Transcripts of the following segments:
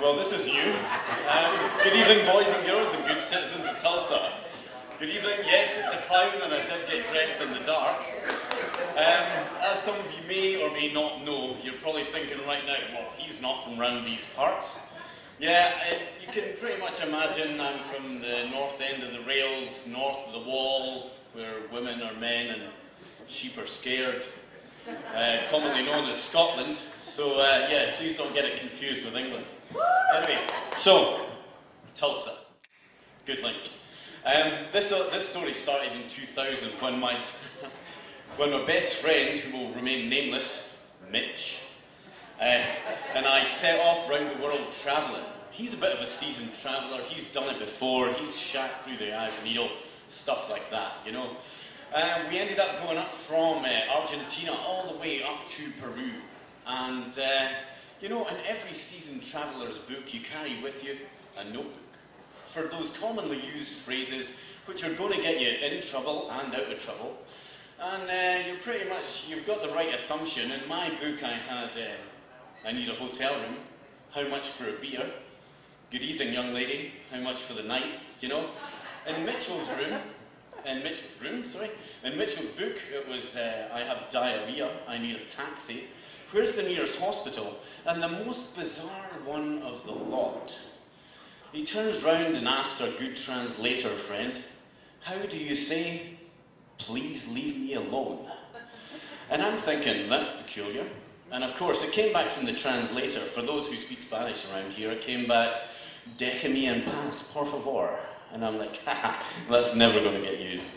Well, this is new. Good evening, boys and girls, and good citizens of Tulsa. Good evening. Yes, it's a clown, and I did get dressed in the dark. As some of you may or may not know, you're probably thinking right now, well, he's not from round these parts. Yeah, you can pretty much imagine I'm from the north end of the rails, north of the wall, where women are men and sheep are scared. Commonly known as Scotland. So, yeah, please don't get it confused with England. Anyway, so, Tulsa. Good link. This story started in 2000 when my best friend, who will remain nameless, Mitch, and I set off round the world travelling. He's a bit of a seasoned traveller. He's done it before. He's shot through the eye of a needle, stuff like that, you know. We ended up going up from Argentina all the way up to Peru. And, you know, in every seasoned traveller's book, you carry with you a notebook for those commonly used phrases which are going to get you in trouble and out of trouble. And you've got the right assumption. In my book, I had, I need a hotel room. How much for a beer? Good evening, young lady. How much for the night? You know, in Mitchell's book, it was, I have diarrhea, I need a taxi. Where's the nearest hospital? And the most bizarre one of the lot. He turns round and asks our good translator friend, how do you say, please leave me alone? And I'm thinking, that's peculiar. And of course, it came back from the translator. For those who speak Spanish around here, it came back, déjeme en paz, por favor. And I'm like, haha, that's never going to get used.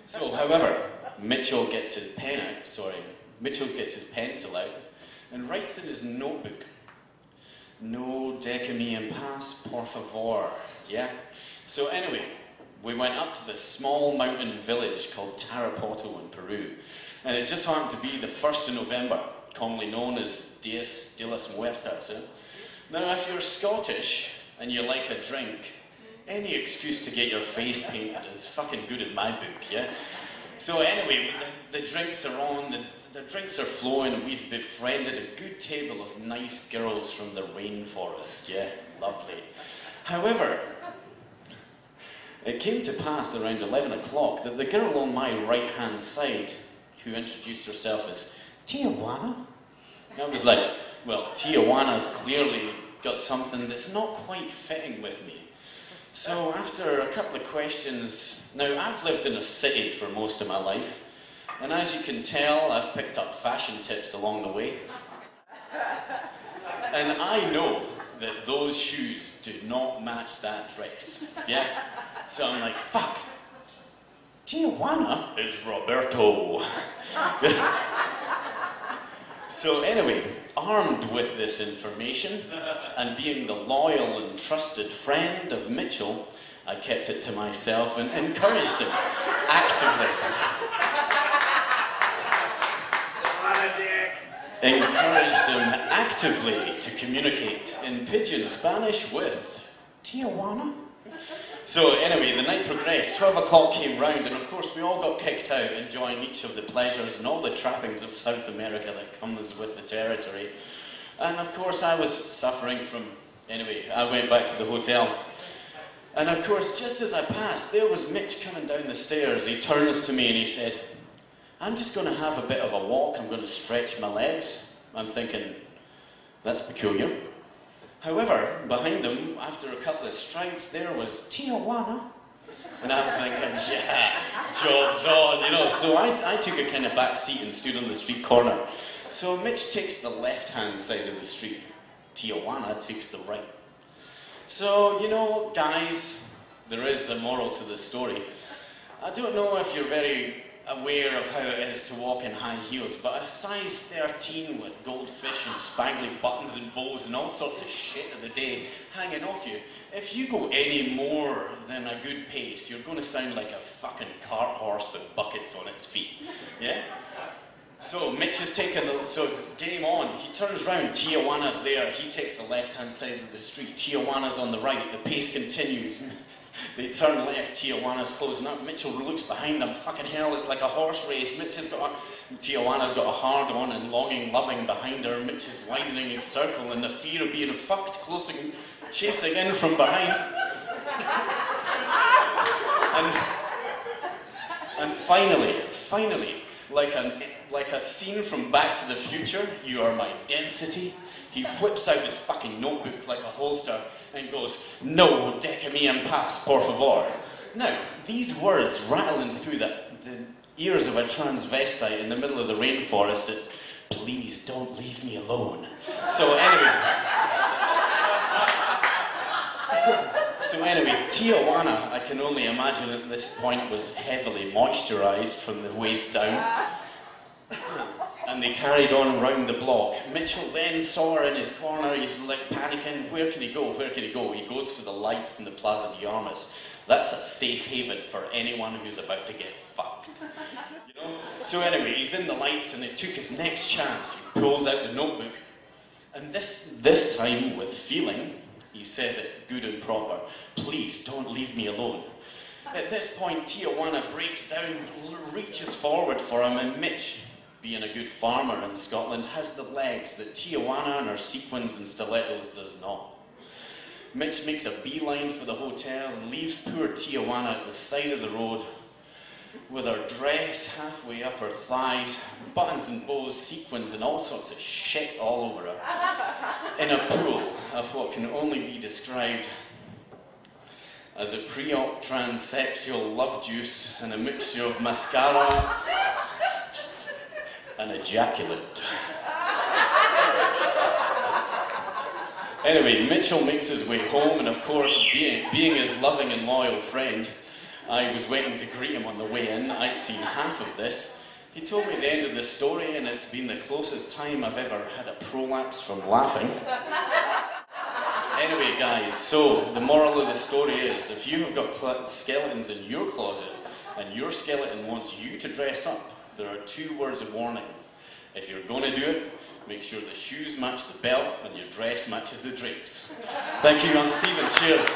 So, however, Mitchell gets his pencil out and writes in his notebook, no déjame en paz, por favor. Yeah? So anyway, we went up to this small mountain village called Tarapoto in Peru. And it just happened to be the 1st of November, commonly known as Dias de las Muertas. Eh? Now, if you're Scottish and you like a drink, any excuse to get your face painted is fucking good in my book, yeah? So anyway, the drinks are on, the drinks are flowing, and we've befriended a good table of nice girls from the rainforest, yeah? Lovely. However, it came to pass around 11 o'clock that the girl on my right-hand side, who introduced herself as Tijuana, I was like, well, Tijuana's clearly got something that's not quite fitting with me. So after a couple of questions, now I've lived in a city for most of my life, and as you can tell, I've picked up fashion tips along the way. And I know that those shoes do not match that dress, yeah? So I'm like, fuck, Tijuana is Roberto. So anyway, armed with this information, and being the loyal and trusted friend of Mitchell, I kept it to myself and encouraged him actively. To communicate in pidgin Spanish with Tijuana. So anyway, the night progressed. 12 o'clock came round, and of course we all got kicked out, enjoying each of the pleasures and all the trappings of South America that comes with the territory. And of course I was suffering from... Anyway, I went back to the hotel. And of course, just as I passed, there was Mitch coming down the stairs. He turns to me and he said, I'm just going to have a bit of a walk. I'm going to stretch my legs. I'm thinking, that's peculiar. However, behind him, after a couple of strides, there was Tijuana. And I'm thinking, yeah, job's on, you know. So I took a kind of back seat and stood on the street corner. So Mitch takes the left-hand side of the street. Tijuana takes the right. So, you know, guys, there is a moral to this story. I don't know if you're very aware of how it is to walk in high heels, but a size 13 with goldfish and spangly buttons and bows and all sorts of shit of the day hanging off you, if you go any more than a good pace, you're going to sound like a fucking cart horse with buckets on its feet, yeah? So Mitch is taking so game on, he turns round, Tijuana's there, he takes the left-hand side of the street, Tijuana's on the right, the pace continues. They turn left, Tijuana's closing up, Mitchell looks behind him, fucking hell, it's like a horse race. Tijuana's got a hard-on and longing, loving behind her. Mitch is widening his circle, and the fear of being fucked chasing in from behind. And finally, like a scene from Back to the Future, "You are my density," he whips out his fucking notebook like a holster and goes, "No decamium pass, por favor." Now, these words rattling through the ears of a transvestite in the middle of the rainforest, it's, "Please don't leave me alone." So anyway, Tijuana, I can only imagine at this point, was heavily moisturised from the waist down. And they carried on round the block. Mitchell then saw her in his corner. He's like panicking. Where can he go? Where can he go? He goes for the lights in the Plaza de Armas. That's a safe haven for anyone who's about to get fucked. You know? So anyway, he's in the lights and he took his next chance. He pulls out the notebook. And this time, with feeling, he says it good and proper. "Please don't leave me alone." At this point, Tijuana breaks down, reaches forward for him, and Mitch, being a good farmer in Scotland, has the legs that Tijuana and her sequins and stilettos does not. Mitch makes a beeline for the hotel and leaves poor Tijuana at the side of the road with her dress halfway up her thighs, buttons and bows, sequins and all sorts of shit all over her, in a pool of what can only be described as a pre-op transsexual love juice and a mixture of mascara and ejaculate. Anyway, Mitchell makes his way home, and of course, being his loving and loyal friend, I was waiting to greet him on the way in. I'd seen half of this. He told me the end of the story, and it's been the closest time I've ever had a prolapse from laughing. Anyway, guys, so the moral of the story is, if you have got skeletons in your closet, and your skeleton wants you to dress up, there are 2 words of warning. If you're going to do it, make sure the shoes match the belt and your dress matches the drapes. Thank you, I'm Stephen. Cheers.